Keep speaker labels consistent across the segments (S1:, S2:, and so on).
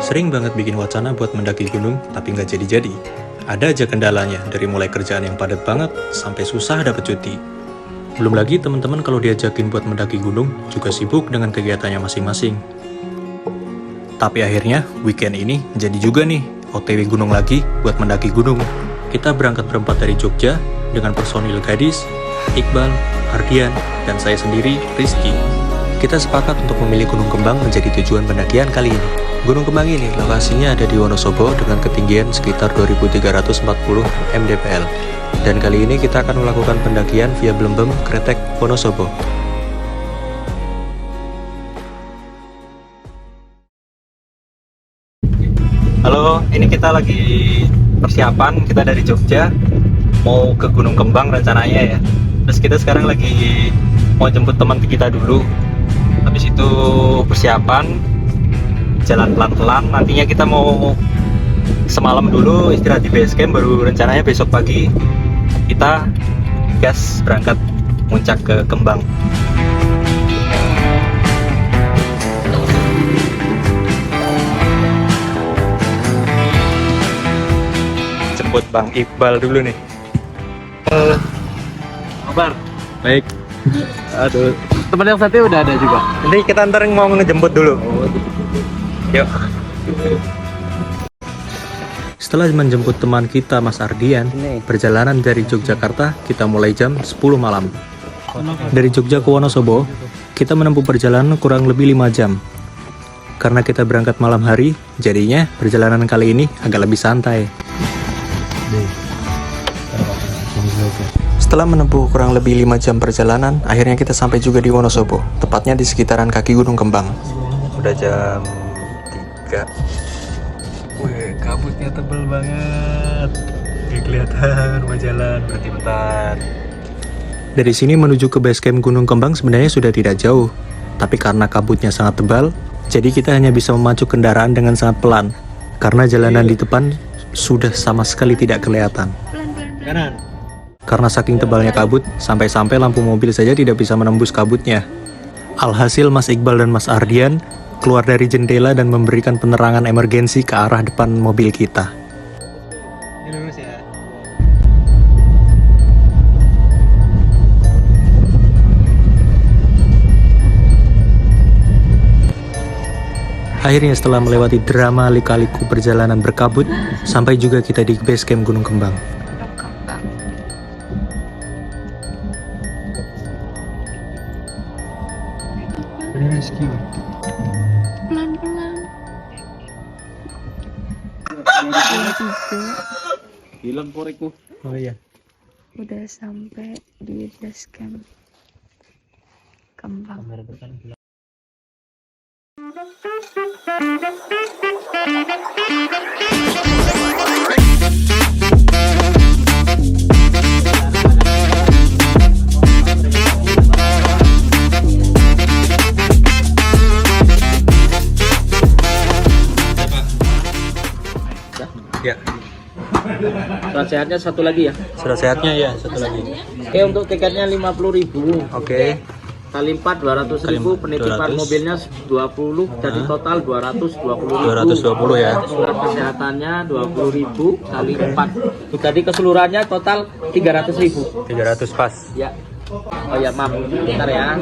S1: Sering banget bikin wacana buat mendaki gunung, tapi nggak jadi-jadi. Ada aja kendalanya, dari mulai kerjaan yang padat banget, sampai susah dapet cuti. Belum lagi teman-teman kalau diajakin buat mendaki gunung, juga sibuk dengan kegiatannya masing-masing. Tapi akhirnya, weekend ini jadi juga nih, OTW gunung lagi buat mendaki gunung. Kita berangkat berempat dari Jogja, dengan personil Gadis, Iqbal, Ardian, dan saya sendiri, Rizky. Kita sepakat untuk memilih Gunung Kembang menjadi tujuan pendakian kali ini. Gunung Kembang ini lokasinya ada di Wonosobo dengan ketinggian sekitar 2340 mdpl. Dan kali ini kita akan melakukan pendakian via Blembem, Kretek, Wonosobo. Halo, ini kita lagi persiapan, kita dari Jogja mau ke Gunung Kembang rencananya ya. Terus kita sekarang lagi mau jemput teman kita dulu. Habis itu persiapan, jalan pelan-pelan. Nantinya kita mau semalam dulu istirahat di base camp, baru rencananya besok pagi kita gas berangkat muncak ke Kembang. Jemput Bang Iqbal dulu nih.
S2: Kabar?
S1: Baik.
S2: Aduh, teman yang satu udah ada juga.
S1: Nanti kita ntar mau ngejemput dulu. Yuk. Setelah menjemput teman kita Mas Ardian, perjalanan dari Yogyakarta kita mulai jam 10 malam. Dari Jogja ke Wonosobo, kita menempuh perjalanan kurang lebih 5 jam. Karena kita berangkat malam hari, jadinya perjalanan kali ini agak lebih santai. Setelah menempuh kurang lebih 5 jam perjalanan, akhirnya kita sampai juga di Wonosobo, tepatnya di sekitaran kaki Gunung Kembang. Udah jam 3.
S2: Wih, kabutnya tebel banget.
S1: Gak kelihatan rumah jalan, berarti bentar. Dari sini menuju ke base camp Gunung Kembang sebenarnya sudah tidak jauh, tapi karena kabutnya sangat tebal, jadi kita hanya bisa memacu kendaraan dengan sangat pelan, karena jalanan di depan sudah sama sekali tidak kelihatan.
S2: Kanan.
S1: Karena saking tebalnya kabut, sampai-sampai lampu mobil saja tidak bisa menembus kabutnya. Alhasil Mas Iqbal dan Mas Ardian keluar dari jendela dan memberikan penerangan emergensi ke arah depan mobil kita.
S2: Ini lurus ya.
S1: Akhirnya setelah melewati drama lika-liku perjalanan berkabut, sampai juga kita di base camp Gunung Kembang.
S2: Rizky.
S3: Pelan-pelan.
S2: Hilang korekku.
S1: Oh iya.
S3: Udah sampai di base camp Kembang.
S1: Ya,
S2: Surat sehatnya satu lagi ya.
S1: sudah sehatnya ya, satu lagi.
S2: Oke, untuk tiketnya 50.000.
S1: Oke.
S2: Kali 4 200.000, penitipan
S1: 200.
S2: mobilnya 20, jadi total 220.000.
S1: 220 ya.
S2: Surat kesehatannya 20.000 kali 4. Tadi keseluruhannya total 300.000.
S1: 300 pas.
S2: Ya. Oh ya, maaf. Bentar ya.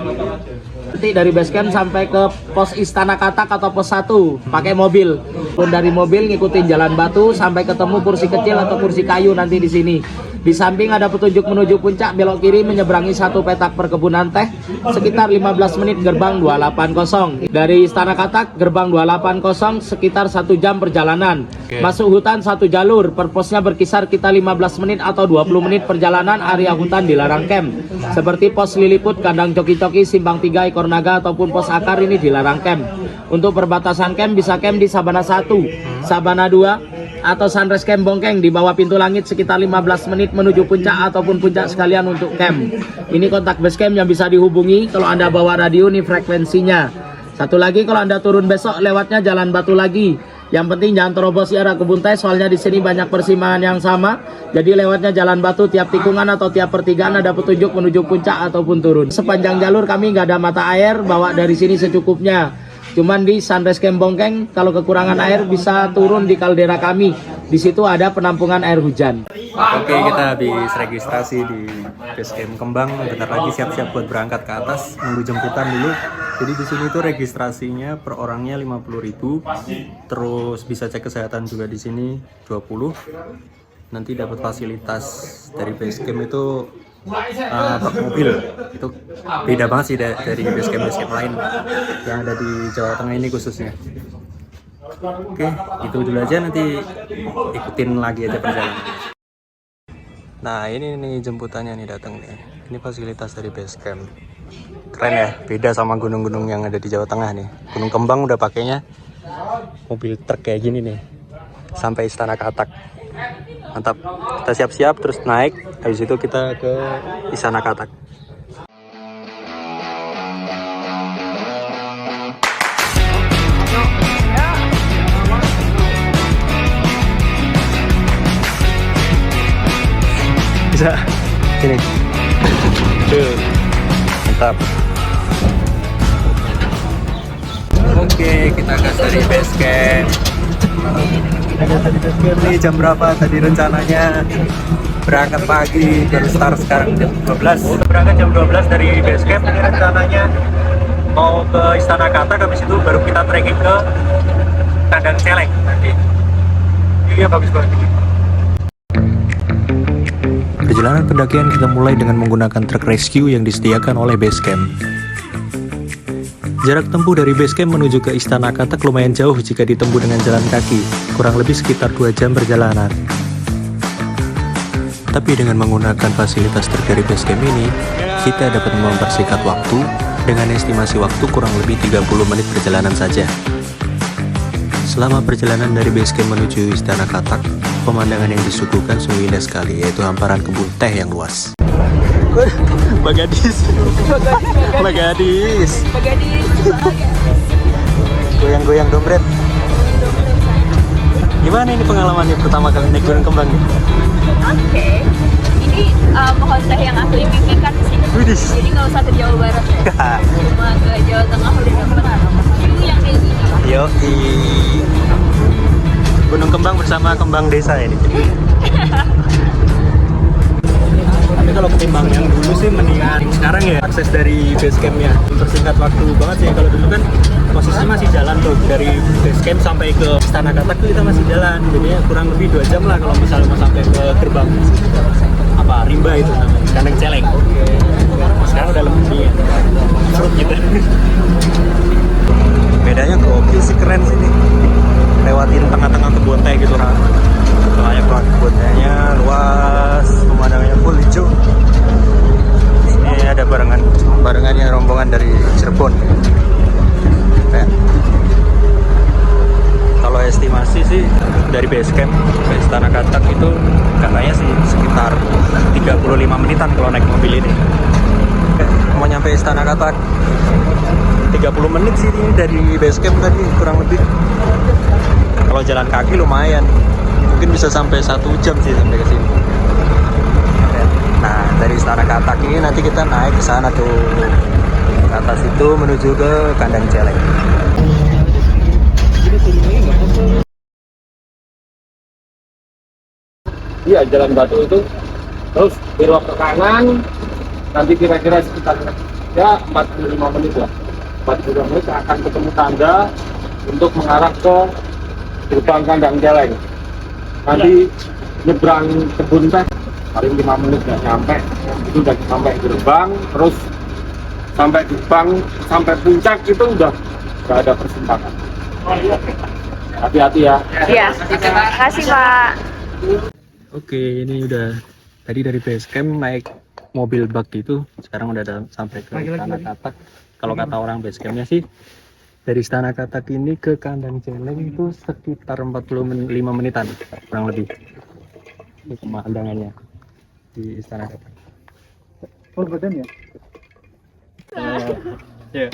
S2: Nanti dari base camp sampai ke pos Istana Katak atau pos 1 pakai mobil. Pun dari mobil ngikutin jalan batu sampai ketemu kursi kecil atau kursi kayu nanti di sini. Di samping ada petunjuk menuju puncak, belok kiri menyeberangi satu petak perkebunan teh, sekitar 15 menit gerbang 280. Dari Istana Katak gerbang 280 sekitar 1 jam perjalanan. Masuk hutan 1 jalur, per posnya berkisar kita 15 menit atau 20 menit perjalanan. Area hutan dilarang camp. Seperti pos Liliput, kandang coki-coki, simpang 3 ekor naga ataupun pos akar ini dilarang camp. Untuk perbatasan camp bisa camp di Sabana 1, Sabana 2 atau Sunrise Camp Bongkeng di bawah pintu langit sekitar 15 menit menuju puncak ataupun puncak sekalian untuk camp. Ini kontak base camp yang bisa dihubungi kalau Anda bawa radio nih frekuensinya. Satu lagi, kalau Anda turun besok lewatnya jalan batu lagi. Yang penting jangan terobos di arah kebun teh, soalnya di sini banyak persimpangan yang sama. Jadi lewatnya jalan batu, tiap tikungan atau tiap pertigaan ada petunjuk menuju puncak ataupun turun. Sepanjang jalur kami nggak ada mata air, bawa dari sini secukupnya. Cuman di Sunrise Camp Bongkeng kalau kekurangan air bisa turun di kaldera kami. Di situ ada penampungan air hujan.
S1: Oke, kita habis registrasi di base camp Kembang. Bentar lagi siap-siap buat berangkat ke atas, nunggu jemputan dulu. Jadi di sini tuh registrasinya per orangnya 50.000. Terus bisa cek kesehatan juga di sini 20. Nanti dapat fasilitas dari base camp itu bak mobil. Itu beda banget sih dari base camp lain yang ada di Jawa Tengah ini khususnya. Oke, itu dulu aja, nanti ikutin lagi aja perjalanan. Nah, ini nih jemputannya nih datang nih. Ini fasilitas dari base camp. Keren ya, beda sama gunung-gunung yang ada di Jawa Tengah nih. Gunung Kembang udah pakainya mobil truk kayak gini nih. Sampai Istana Katak. Mantap. Kita siap-siap terus naik. Habis itu kita ke Istana Katak. Bisa. Sini. Tuh. Mantap. Oke, kita gas dari base camp. Ini jam berapa tadi rencananya? Berangkat pagi, baru start sekarang jam 12. Berangkat jam 12 dari base camp. Ini rencananya mau ke Istana Katak, habis itu baru kita trekking ke Kandang Celeng nanti. Iya, bagus banget. Perjalanan pendakian kita mulai dengan menggunakan truk rescue yang disediakan oleh base camp. Jarak tempuh dari base camp menuju ke Istana Katak lumayan jauh jika ditempuh dengan jalan kaki, kurang lebih sekitar 2 jam perjalanan. Tapi dengan menggunakan fasilitas truk dari base camp ini, kita dapat mempersingkat waktu dengan estimasi waktu kurang lebih 30 menit perjalanan saja. Selama perjalanan dari base camp menuju Istana Katak, pemandangan yang disuguhkan sungguh indah sekali, yaitu hamparan kebun teh yang luas. Bagadis. Goyang-goyang dompet. Gimana ini pengalamannya pertama kali naik Gunung Kembang?
S4: Oke. Ini pohon teh yang aku impikan sih.
S1: Widis.
S4: Jadi nggak usah ke Jawa Barat ya. Cuma ke Jawa Tengah udah dapat view yang kayak gini.
S1: Yoi. Gunung Kembang bersama kembang desa ini. Tapi kalau ketimbang yang dulu sih mendingan sekarang ya, akses dari base campnya mempersingkat waktu banget sih. Kalau dulu kan posisinya masih jalan tuh, dari base camp sampai ke Istana Katak tuh kita masih jalan, jadinya kurang lebih 2 jam lah kalau misalnya mau sampai ke gerbang apa rimba itu namanya, Kandang Celeng. Sekarang udah lebih dingin, seru gitu. Bedanya gokil sih, keren sih nih, lewatin tengah-tengah kebun teh gitu kan. Banyak banget kebun tehnya, luas, pemandangannya full hijau. Ini ada barengannya rombongan dari Cirebon. Kayak. Kalau estimasi sih dari base camp ke Istana Katak itu katanya sih sekitar 35 menitan kalau naik mobil ini. Mau nyampe Istana Katak 30 menit sih ini dari base camp tadi kurang lebih. Kalau jalan kaki lumayan, mungkin bisa sampai 1 jam sih sampai ke sini. Nah, dari Istana Katak ini nanti kita naik ke sana tuh, ke atas itu menuju ke Kandang Celeng.
S2: Iya, jalan batu itu terus belok ke kanan, nanti kira-kira sekitar ya 45 menit lah. 45 menit akan ketemu tanda untuk mengarah ke gerbang Kandang Celeng. Nanti nyebrang kebun teh paling 5 menit nggak nyampe, itu udah sampai gerbang. Terus sampai gerbang, sampai puncak itu udah nggak ada persimpangan. Hati-hati ya.
S4: Iya. Terima kasih Pak.
S1: Oke, ini udah tadi dari base camp naik mobil bak itu, sekarang udah sampai ke Istana Katak. Kalau kata orang base campnya sih, dari Istana Katak ini ke Kandang Celeng itu sekitar 45 menitan, kurang lebih. Ini pemandangannya di Istana Katak.
S2: Oh, badan ya?
S1: Ya,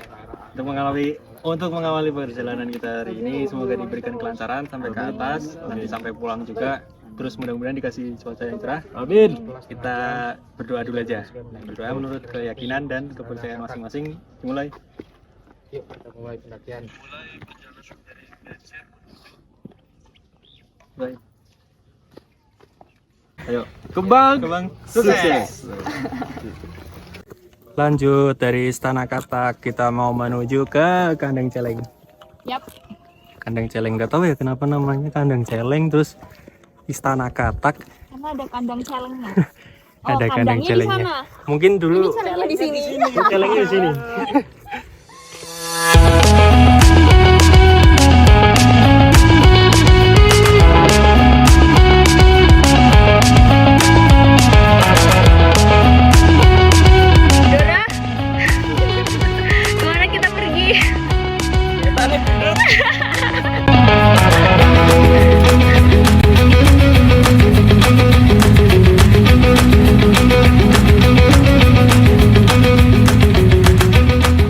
S1: untuk mengawali perjalanan kita hari ini, semoga diberikan kelancaran sampai ke atas, nanti sampai pulang juga. Terus mudah-mudahan dikasih cuaca yang cerah. Amin. Kita berdoa dulu aja. Berdoa menurut keyakinan dan kepercayaan masing-masing. Mulai.
S2: Yuk kita mulai pendakian. Ayo, kembang sukses.
S1: Lanjut dari Istana Katak kita mau menuju ke Kandang Celeng.
S4: Yap.
S1: Kandang Celeng, nggak tahu ya kenapa namanya Kandang Celeng terus Istana Katak.
S4: Karena ada kandang celengnya.
S1: Ada kandang
S4: kandangnya di
S1: celengnya.
S4: sana.
S1: Mungkin dulu
S4: Ini celengnya di sini.
S1: celengnya di sini.
S4: Dora, kemana kita pergi?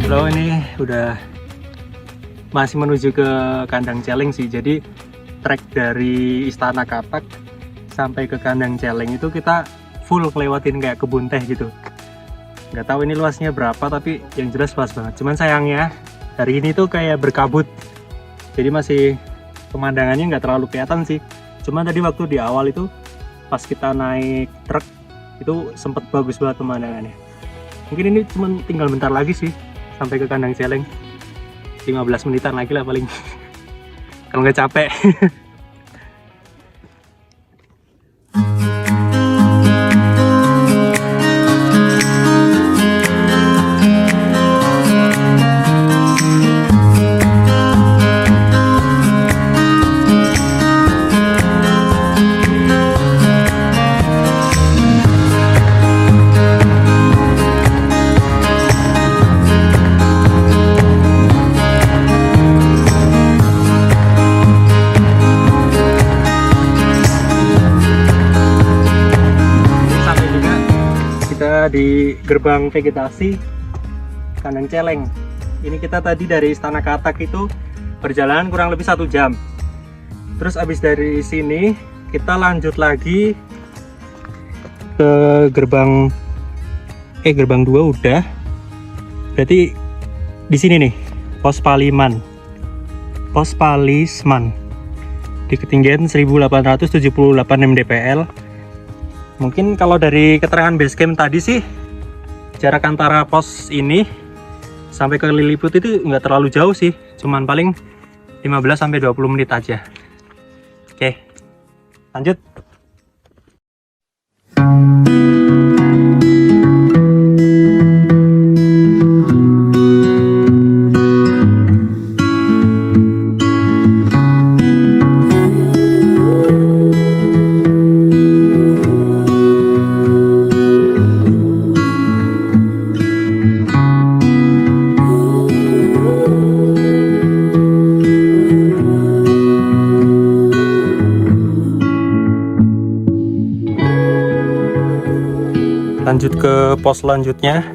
S1: Bro, ini udah masih menuju ke Kandang Celeng sih. Jadi trek dari Istana Katak sampai ke Kandang Celeng itu kita full lewatin kayak kebun teh gitu. Nggak tahu ini luasnya berapa, tapi yang jelas luas banget. Cuman sayangnya hari ini tuh kayak berkabut, jadi masih pemandangannya nggak terlalu kelihatan sih. Cuman tadi waktu di awal itu pas kita naik truk itu sempet bagus banget pemandangannya. Mungkin ini cuman tinggal bentar lagi sih sampai ke Kandang Celeng. 15 menitan lagi lah paling. Kalau nggak capek. Di gerbang vegetasi Kandang Celeng. Ini kita tadi dari Istana Katak itu perjalanan kurang lebih 1 jam. Terus abis dari sini kita lanjut lagi ke gerbang gerbang 2 udah. Berarti di sini nih, Pos Palisman di ketinggian 1878 mdpl. Mungkin kalau dari keterangan basecamp tadi sih jarak antara pos ini sampai ke Lilliput itu nggak terlalu jauh sih, cuman paling 15-20 menit aja. Oke, lanjut. Lanjut ke pos selanjutnya.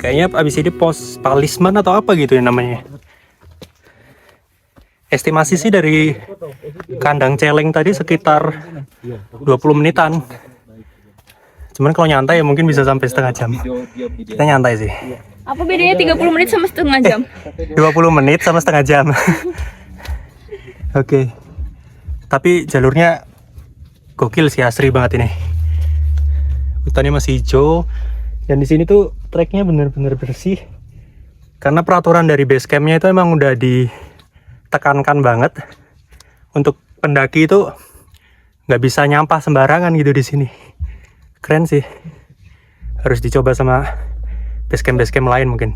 S1: Kayaknya abis ini Pos Palisman atau apa gitu ya namanya. Estimasi sih dari Kandang Celeng tadi sekitar 20 menitan. Cuman kalau nyantai ya mungkin bisa sampai setengah jam. Kita nyantai sih.
S4: Apa bedanya 30 menit sama setengah jam?
S1: 20 menit sama setengah jam. Oke. Tapi jalurnya gokil sih, asri banget ini. Hutannya masih hijau, dan di sini tuh treknya bener-bener bersih. Karena peraturan dari base campnya itu emang udah ditekankan banget untuk pendaki itu nggak bisa nyampah sembarangan gitu di sini. Keren sih, harus dicoba sama base camp lain mungkin.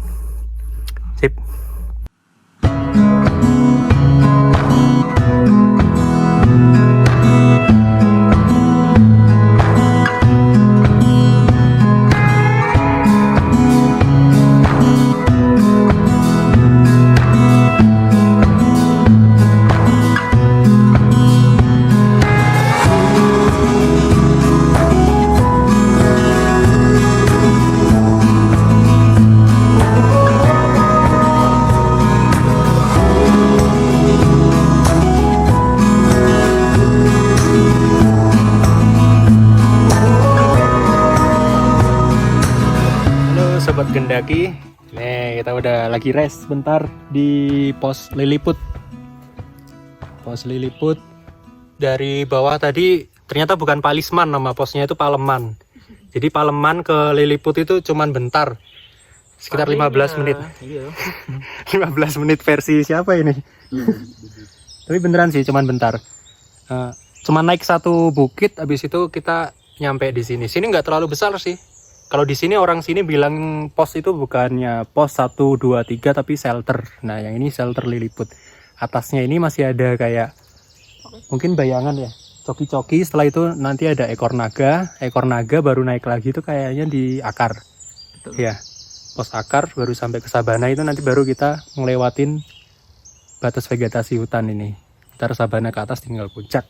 S1: Sip. Sobat Gendaki, nih kita udah lagi rest bentar di pos Liliput. Pos Liliput dari bawah tadi ternyata bukan Palisman, nama posnya itu Paleman. Jadi Paleman ke Liliput itu cuman bentar. Sekitar 15 menit.
S2: Iya.
S1: 15 menit versi siapa ini? Tapi beneran sih cuman bentar. Cuman naik satu bukit, habis itu kita nyampe di sini. Sini nggak terlalu besar sih. Kalau di sini orang sini bilang pos itu bukannya pos 1, 2, 3 tapi shelter. Nah, yang ini shelter Liliput. Atasnya ini masih ada kayak mungkin bayangan ya, coki-coki. Setelah itu nanti ada ekor naga baru naik lagi itu kayaknya di akar.
S2: Betul.
S1: Ya, pos akar baru sampai ke sabana itu nanti baru kita ngelewatin batas vegetasi hutan ini. Ntar sabana ke atas tinggal puncak.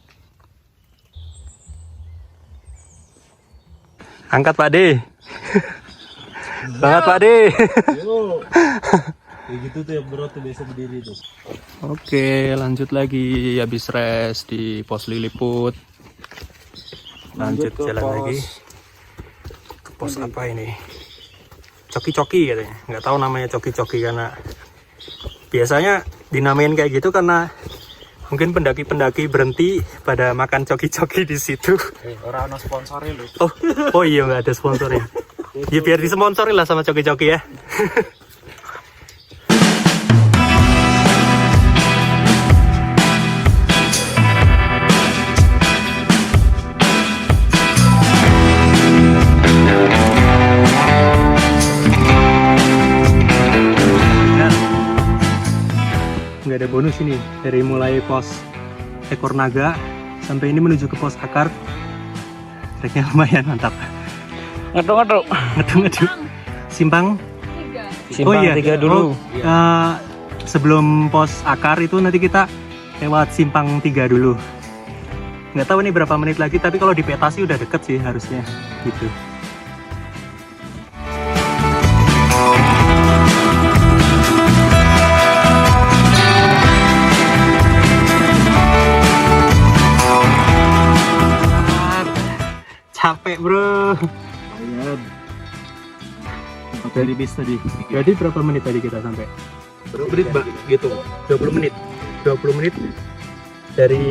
S1: Angkat Pak De. Banget Pak De.
S2: Kayak gitu tuh ya bro, tuh biasa berdiri tuh.
S1: Oke, lanjut lagi habis rest di pos Liliput. Lanjut
S2: ke
S1: jalan
S2: pos.
S1: lagi. Ke pos apa ini? Coki-coki katanya. Nggak tahu namanya coki-coki karena biasanya dinamain kayak gitu karena mungkin pendaki-pendaki berhenti pada makan coki-coki di situ.
S2: Orang ada sponsornya loh.
S1: Oh iya, nggak ada sponsornya. Ya biar disponsori lah sama coki-coki ya. Nggak ada bonus ini dari mulai pos ekor naga sampai ini menuju ke pos akar. Treknya lumayan mantap.
S2: Ngeduk.
S1: Simpang.
S4: 3.
S2: Simpang 3 dulu.
S1: Sebelum pos akar itu nanti kita lewat simpang 3 dulu. Nggak tahu ini berapa menit lagi, tapi kalau di peta sih udah deket sih harusnya gitu. Capek bro.
S2: Dari bis tadi.
S1: Jadi berapa menit tadi kita sampai? Berapa menit mbak? Gitu. 20 menit. 20 menit dari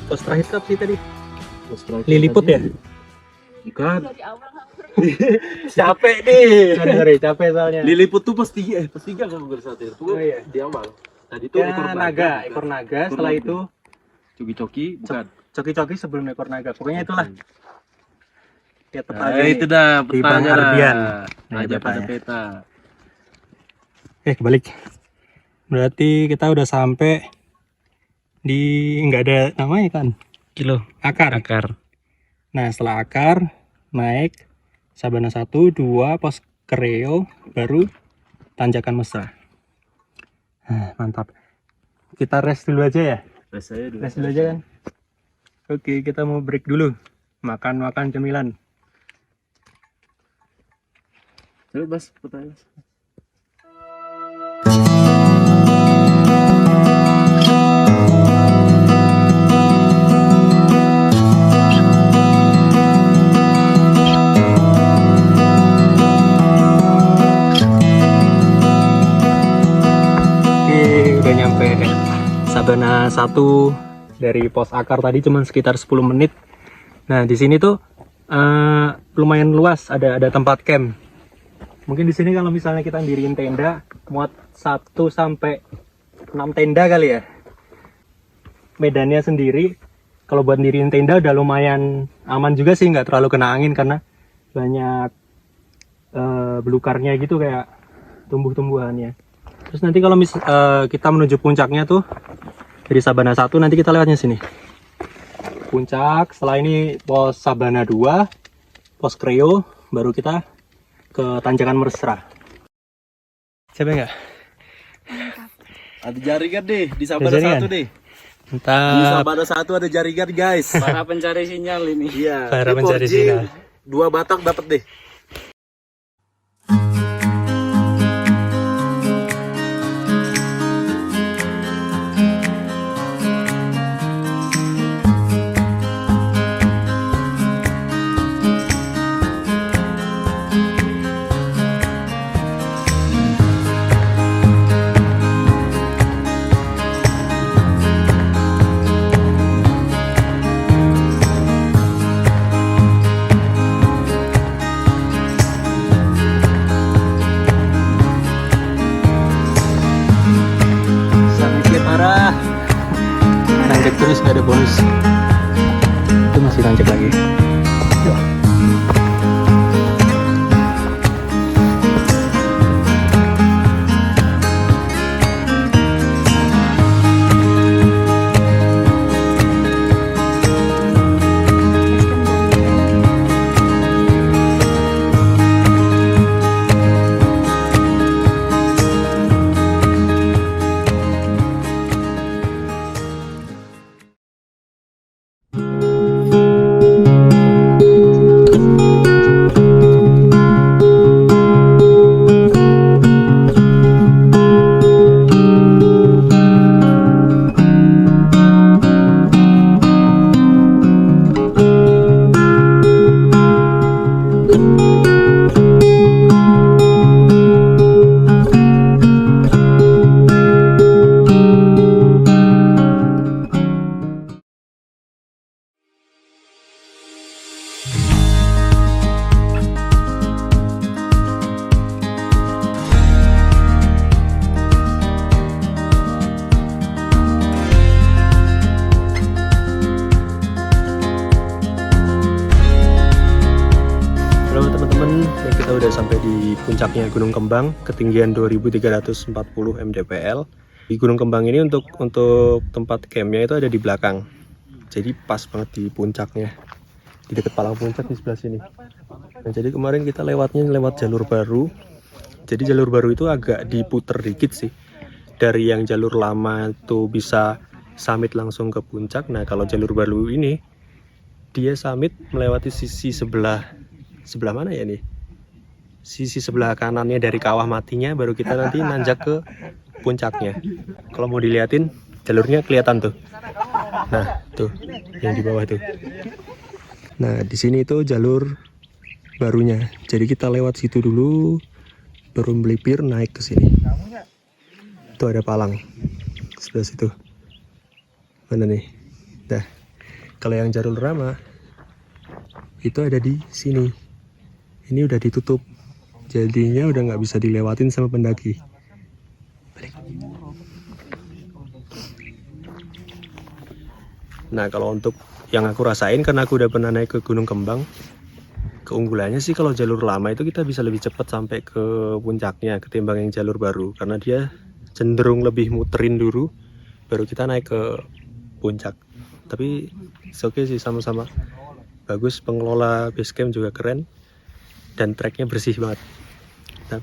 S1: pos terakhir apa sih tadi? Liliput ya?
S2: Bukan.
S4: Dari awal hampir.
S1: Capek nih. Sorry, capek soalnya.
S2: Liliput tuh pos 3 kalau gue saat itu.
S1: Oh iya.
S2: Di awal. Tadi tuh
S1: Ya, ekor naga. Setelah itu
S2: coki-coki bukan.
S1: coki-coki sebelum ekor naga. Pokoknya itulah. Lihat peta
S2: Nah,
S1: ini.
S2: itu dah
S1: Di Bang
S2: petanya
S1: Ardian.
S2: dah.
S1: Nah,
S2: Aja pada
S1: petanya.
S2: peta.
S1: Kebalik. Berarti kita udah sampai di nggak ada namanya kan?
S2: Kilo.
S1: Akar. Nah, setelah akar naik Sabana 1, 2, pos Kreo, baru tanjakan mesra. Mantap. Kita rest dulu aja ya.
S2: Rasanya dulu.
S1: Rest dulu aja kan. Oke, kita mau break dulu. Makan cemilan.
S2: Coba Bas, petanya.
S1: Udah nyampe Sabana 1 dari pos akar tadi cuma sekitar 10 menit. Nah, di sini tuh lumayan luas, ada tempat camp. Mungkin di sini kalau misalnya kita diriin tenda muat 1 sampai 6 tenda kali ya. Medannya sendiri kalau buat diriin tenda udah lumayan aman juga sih, nggak terlalu kena angin karena banyak belukarnya gitu kayak tumbuh-tumbuhannya. Terus nanti kalau kita menuju puncaknya tuh dari Sabana 1 nanti kita lewatnya sini. Puncak, setelah ini pos Sabana 2, pos Kreo, baru kita ke tanjakan mesra. Siapa enggak?
S2: Ada jaringan deh di Sabana 1 deh. Di
S1: Mantap.
S2: Sabana 1 ada jaringan guys.
S5: Para pencari sinyal ini.
S2: Iya.
S1: Para
S2: Ini
S1: pencari
S2: 4G,
S1: sinyal.
S2: 2 batak dapat deh.
S1: Halo teman-teman, kita udah sampai di puncaknya Gunung Kembang, ketinggian 2340 mdpl. Di Gunung Kembang ini untuk tempat campnya itu ada di belakang. Jadi pas banget di puncaknya, di dekat palang puncak di sebelah sini. Nah, jadi kemarin kita lewat jalur baru. Jadi jalur baru itu agak diputer dikit sih. Dari yang jalur lama itu bisa summit langsung ke puncak. Nah kalau jalur baru ini dia summit melewati sisi sebelah mana ya nih? Sisi sebelah kanannya dari Kawah Matinya, baru kita nanti nanjak ke puncaknya. Kalau mau diliatin jalurnya kelihatan tuh. Nah tuh yang di bawah tuh. Nah di sini itu jalur barunya. Jadi kita lewat situ dulu, baru melipir naik ke sini. Tuh ada palang sebelah situ. Mana nih? Nah, kalau yang jalur Rama itu ada di sini. Ini udah ditutup, jadinya udah nggak bisa dilewatin sama pendaki. Balik. Nah, kalau untuk yang aku rasain, karena aku udah pernah naik ke Gunung Kembang, keunggulannya sih kalau jalur lama itu kita bisa lebih cepat sampai ke puncaknya ketimbang yang jalur baru, karena dia cenderung lebih muterin dulu baru kita naik ke puncak. Tapi oke sih, sama-sama bagus. Pengelola base camp juga keren dan treknya bersih banget. Nah.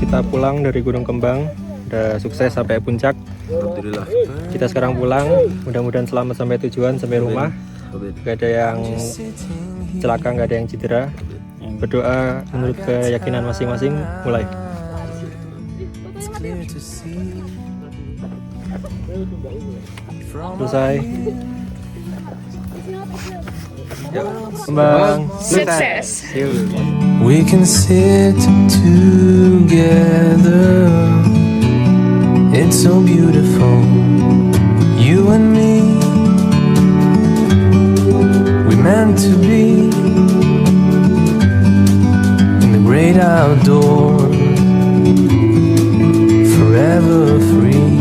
S1: Kita pulang dari Gunung Kembang, udah sukses sampai puncak. Alhamdulillah. Kita sekarang pulang, mudah-mudahan selamat sampai tujuan, sampai rumah. Gak ada yang celaka, gak ada yang cedera. Berdoa menurut keyakinan masing-masing. Mulai. Selesai. Kembang.
S3: Sukses.
S5: We can sit together. It's so beautiful, you and me. We meant to be in the great outdoors, forever free.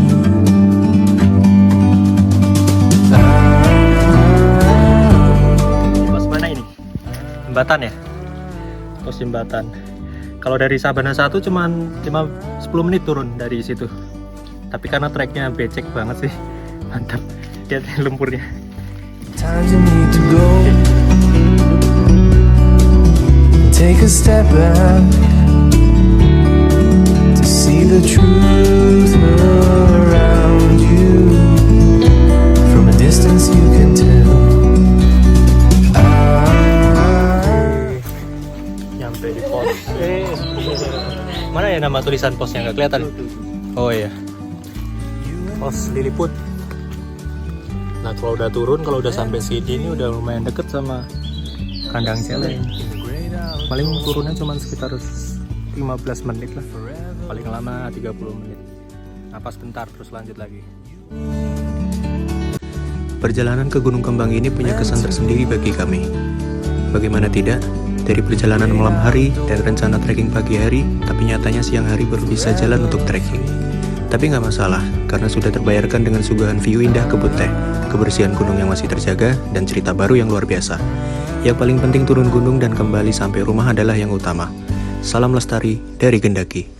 S1: Pos mana ini? Jembatan ya? Pos jembatan. Kalau dari Sabana 1 cuman 10 menit turun dari situ. Tapi karena treknya becek banget sih. Mantap. Lihat lumpurnya.
S5: Times you need to go. Take a step back to see the truth around you. From a distance you can tell.
S1: Nyampe di pos. Mana ya nama tulisan posnya, nggak kelihatan? Oh iya, pos Liliput. Nah kalau udah turun, kalau udah sampai sini ini udah lumayan deket sama kandang celeng. Paling turunnya cuma sekitar 15 menit lah, paling lama 30 menit. Napas bentar terus lanjut lagi. Perjalanan ke Gunung Kembang ini punya kesan tersendiri bagi kami. Bagaimana tidak? Dari perjalanan malam hari dan rencana trekking pagi hari, tapi nyatanya siang hari baru bisa jalan untuk trekking. Tapi nggak masalah, karena sudah terbayarkan dengan suguhan view indah kebun teh, kebersihan gunung yang masih terjaga, dan cerita baru yang luar biasa. Yang paling penting turun gunung dan kembali sampai rumah adalah yang utama. Salam lestari dari Gendaki.